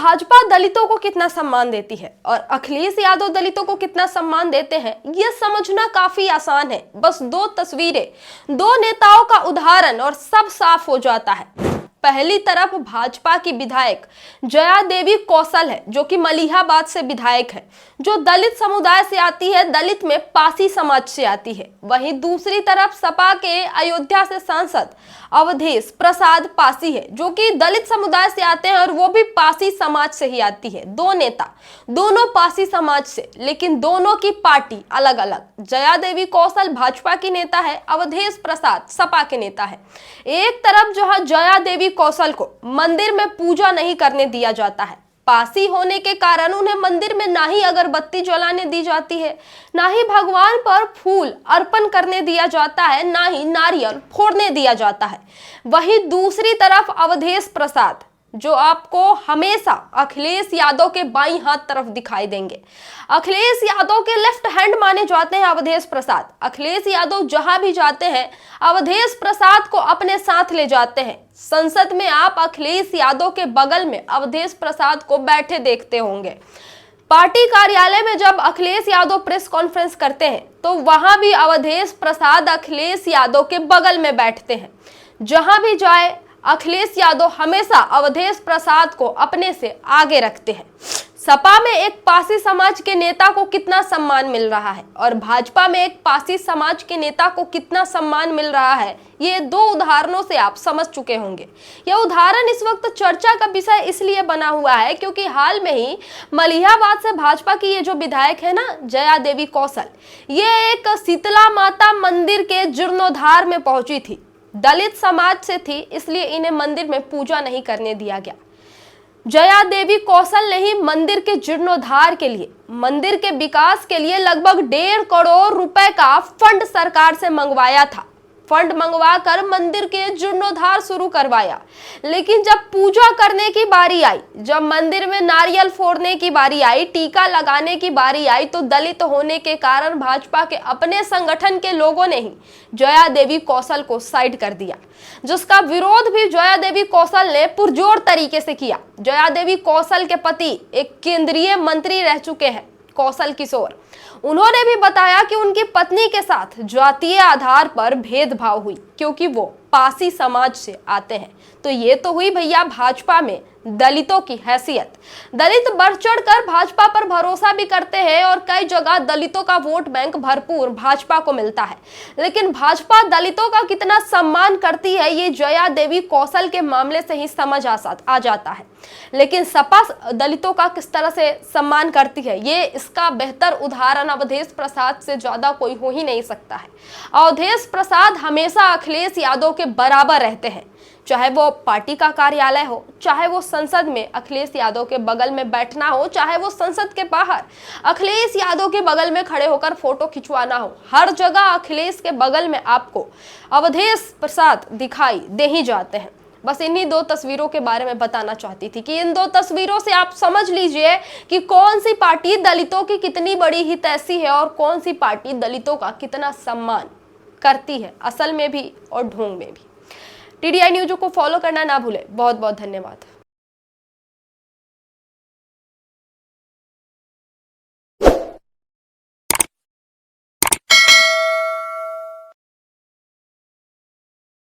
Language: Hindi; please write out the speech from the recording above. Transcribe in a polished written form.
भाजपा दलितों को कितना सम्मान देती है और अखिलेश यादव दलितों को कितना सम्मान देते हैं, यह समझना काफी आसान है। बस दो तस्वीरें, दो नेताओं का उदाहरण और सब साफ हो जाता है। पहली तरफ भाजपा की विधायक जया देवी कौशल है, जो कि मलिहाबाद से विधायक है, जो दलित समुदाय से आती है, दलित में पासी समाज से आती है। वहीं दूसरी तरफ सपा के अयोध्या से सांसद अवधेश प्रसाद पासी है, जो कि दलित समुदाय से आते हैं और वो भी पासी समाज से ही आती है। दो नेता, दोनों पासी समाज से, लेकिन दोनों की पार्टी अलग अलग। जया देवी कौशल भाजपा की नेता है, अवधेश प्रसाद सपा के नेता है। एक तरफ जहां जया देवी कौशल को मंदिर में पूजा नहीं करने दिया जाता है, पासी होने के कारण उन्हें मंदिर में ना ही अगरबत्ती जलाने दी जाती है, ना ही भगवान पर फूल अर्पण करने दिया जाता है, ना ही नारियल फोड़ने दिया जाता है। वहीं दूसरी तरफ अवधेश प्रसाद, जो आपको हमेशा अखिलेश यादव के बाईं हाथ तरफ दिखाई देंगे। अखिलेश यादव के लेफ्ट हैंड माने जाते हैं अवधेश प्रसाद। अखिलेश यादव जहां भी जाते हैं, अवधेश प्रसाद को अपने साथ ले जाते हैं। संसद में आप अखिलेश यादव के बगल में अवधेश प्रसाद को बैठे देखते होंगे। पार्टी कार्यालय में जब अखिलेश यादव प्रेस कॉन्फ्रेंस करते हैं, तो वहां भी अवधेश प्रसाद अखिलेश यादव के बगल में बैठते हैं। जहां भी जाए, अखिलेश यादव हमेशा अवधेश प्रसाद को अपने से आगे रखते हैं। सपा में एक पासी समाज के नेता को कितना सम्मान मिल रहा है और भाजपा में एक पासी समाज के नेता को कितना सम्मान मिल रहा है, ये दो उदाहरणों से आप समझ चुके होंगे। यह उदाहरण इस वक्त चर्चा का विषय इसलिए बना हुआ है क्योंकि हाल में ही मलिहाबाद से भाजपा की ये जो विधायक है ना, जया देवी कौशल, ये एक शीतला माता मंदिर के जीर्णोद्धार में पहुंची थी। दलित समाज से थी, इसलिए इन्हें मंदिर में पूजा नहीं करने दिया गया। जया देवी कौशल ने ही मंदिर के जीर्णोद्धार के लिए, मंदिर के विकास के लिए लगभग 1.5 करोड़ रुपए का फंड सरकार से मंगवाया था। फंड मंगवाकर मंदिर के जीर्णोद्धार शुरू करवाया, लेकिन जब पूजा करने की बारी आई, जब मंदिर में नारियल फोड़ने की बारी आई, टीका लगाने की बारी आई, तो दलित होने के कारण भाजपा के अपने संगठन के लोगों ने ही जया देवी कौशल को साइड कर दिया, जिसका विरोध भी जया देवी कौशल ने पुरजोर तरीके से किया। जया देवी कौशल के पति एक केंद्रीय मंत्री रह चुके हैं, कौशल किशोर। उन्होंने भी बताया कि उनकी पत्नी के साथ जातीय आधार पर भेदभाव हुई क्योंकि वो पासी समाज से आते हैं। तो ये तो हुई भैया भाजपा में दलितों की हैसियत। दलित बढ़ चढ़कर भाजपा पर भरोसा भी करते हैं और कई जगह दलितों का वोट बैंक भरपूर भाजपा को मिलता है, लेकिन भाजपा दलितों का कितना सम्मान करती है, ये जया देवी कौशल के मामले से ही समझ आ जाता है। लेकिन सपा दलितों का किस तरह से सम्मान करती है, ये इसका बेहतर उदाहरण अवधेश प्रसाद से ज्यादा कोई हो ही नहीं सकता है। अवधेश प्रसाद हमेशा अखिलेश यादव के बराबर रहते हैं, चाहे वो पार्टी का कार्यालय हो, चाहे वो संसद में अखिलेश यादव के बगल में बैठना हो, चाहे वो संसद के बाहर अखिलेश यादव के बगल में खड़े होकर फोटो खिंचवाना हो, हर जगह अखिलेश के बगल में आपको अवधेश प्रसाद दिखाई दे ही जाते हैं। बस इन्हीं दो तस्वीरों के बारे में बताना चाहती थी कि इन दो तस्वीरों से आप समझ लीजिए कि कौन सी पार्टी दलितों की कितनी बड़ी हितैषी है और कौन सी पार्टी दलितों का कितना सम्मान करती है, असल में भी और ढोंग में भी। TDI न्यूज़ को फॉलो करना ना भूले। बहुत बहुत धन्यवाद।